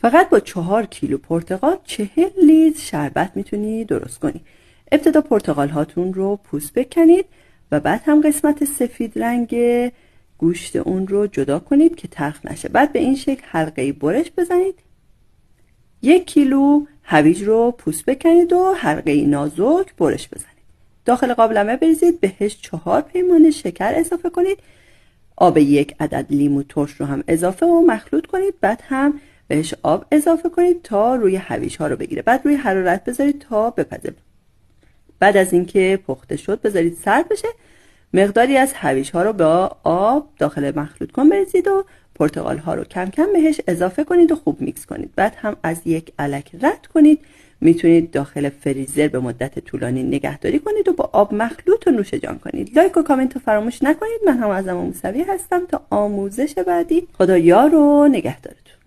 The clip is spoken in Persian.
فقط با 4 کیلو پرتقال 40 لیتر شربت میتونی درست کنی. ابتدا پرتقال هاتون رو پوست بکنید و بعد هم قسمت سفید رنگ گوشت اون رو جدا کنید که تلخ نشه. بعد به این شکل حلقه‌ای برش بزنید. 1 کیلو هویج رو پوست بکنید و حلقه‌ای نازک برش بزنید. داخل قابلمه بریزید، بهش 4 پیمانه شکر اضافه کنید. آب 1 عدد لیمو ترش رو هم اضافه و مخلوط کنید. بعد هم بهش آب اضافه کنید تا روی هویج ها رو بگیره. بعد روی حرارت بذارید تا بپزه. بعد از اینکه پخته شد بذارید سرد بشه. مقداری از هویج ها رو با آب داخل مخلوط کن بریزید و پرتقال ها رو کم کم بهش اضافه کنید و خوب میکس کنید. بعد هم از 1 الک رد کنید. میتونید داخل فریزر به مدت طولانی نگهداری کنید و با آب مخلوط و نوش جان کنید. لایک و کامنت رو فراموش نکنید. من هم عزم موسوی هستم. تا آموزش بعدی، خدا یار و نگهدارتون.